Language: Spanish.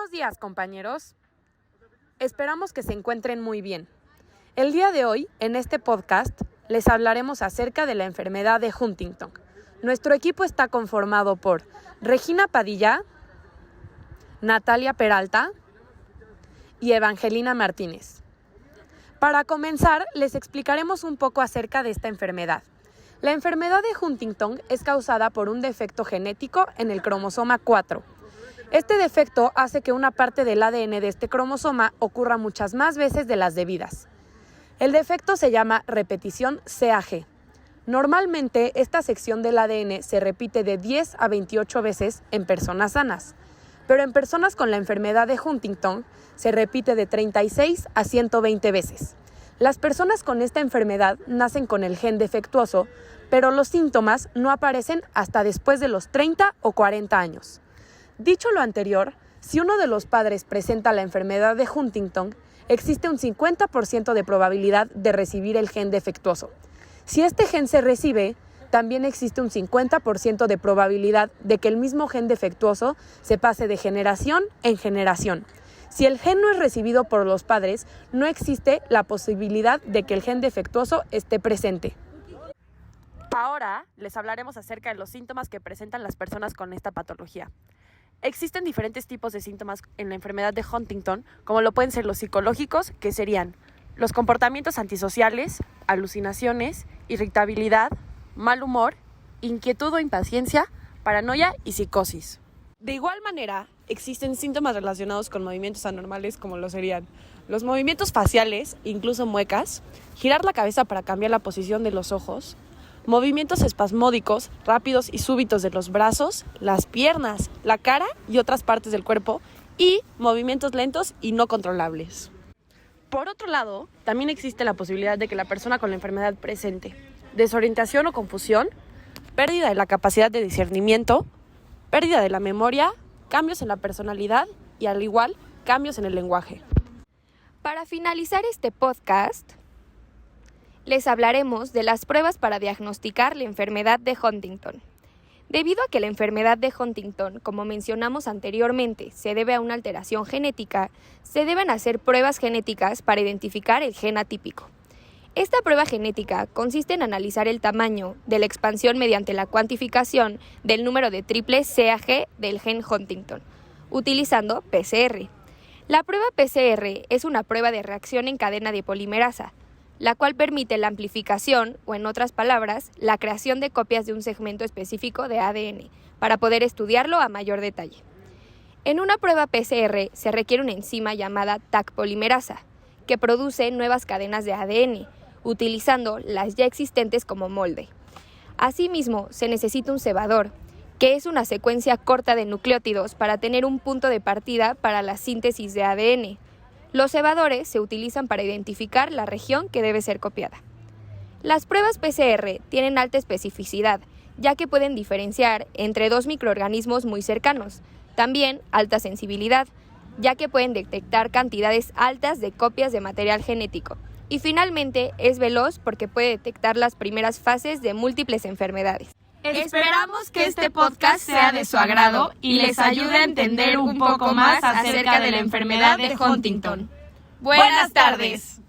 Buenos días, compañeros. Esperamos que se encuentren muy bien. El día de hoy, en este podcast, les hablaremos acerca de la enfermedad de Huntington. Nuestro equipo está conformado por Regina Padilla, Natalia Peralta y Evangelina Martínez. Para comenzar, les explicaremos un poco acerca de esta enfermedad. La enfermedad de Huntington es causada por un defecto genético en el cromosoma 4. Este defecto hace que una parte del ADN de este cromosoma ocurra muchas más veces de las debidas. El defecto se llama repetición CAG. Normalmente, esta sección del ADN se repite de 10 a 28 veces en personas sanas, pero en personas con la enfermedad de Huntington se repite de 36 a 120 veces. Las personas con esta enfermedad nacen con el gen defectuoso, pero los síntomas no aparecen hasta después de los 30 o 40 años. Dicho lo anterior, si uno de los padres presenta la enfermedad de Huntington, existe un 50% de probabilidad de recibir el gen defectuoso. Si este gen se recibe, también existe un 50% de probabilidad de que el mismo gen defectuoso se pase de generación en generación. Si el gen no es recibido por los padres, no existe la posibilidad de que el gen defectuoso esté presente. Ahora les hablaremos acerca de los síntomas que presentan las personas con esta patología. Existen diferentes tipos de síntomas en la enfermedad de Huntington, como lo pueden ser los psicológicos, que serían los comportamientos antisociales, alucinaciones, irritabilidad, mal humor, inquietud o impaciencia, paranoia y psicosis. De igual manera, existen síntomas relacionados con movimientos anormales como lo serían los movimientos faciales, incluso muecas, girar la cabeza para cambiar la posición de los ojos, movimientos espasmódicos, rápidos y súbitos de los brazos, las piernas, la cara y otras partes del cuerpo, y movimientos lentos y no controlables. Por otro lado, también existe la posibilidad de que la persona con la enfermedad presente desorientación o confusión, pérdida de la capacidad de discernimiento, pérdida de la memoria, cambios en la personalidad y, al igual, cambios en el lenguaje. Para finalizar este podcast, les hablaremos de las pruebas para diagnosticar la enfermedad de Huntington. Debido a que la enfermedad de Huntington, como mencionamos anteriormente, se debe a una alteración genética, se deben hacer pruebas genéticas para identificar el gen atípico. Esta prueba genética consiste en analizar el tamaño de la expansión mediante la cuantificación del número de triple CAG del gen Huntington, utilizando PCR. La prueba PCR es una prueba de reacción en cadena de polimerasa, la cual permite la amplificación, o en otras palabras, la creación de copias de un segmento específico de ADN, para poder estudiarlo a mayor detalle. En una prueba PCR se requiere una enzima llamada Taq polimerasa, que produce nuevas cadenas de ADN, utilizando las ya existentes como molde. Asimismo, se necesita un cebador, que es una secuencia corta de nucleótidos para tener un punto de partida para la síntesis de ADN. Los cebadores se utilizan para identificar la región que debe ser copiada. Las pruebas PCR tienen alta especificidad, ya que pueden diferenciar entre dos microorganismos muy cercanos. También alta sensibilidad, ya que pueden detectar cantidades altas de copias de material genético. Y finalmente es veloz porque puede detectar las primeras fases de múltiples enfermedades. Esperamos que este podcast sea de su agrado y les ayude a entender un poco más acerca de la enfermedad de Huntington. Buenas tardes.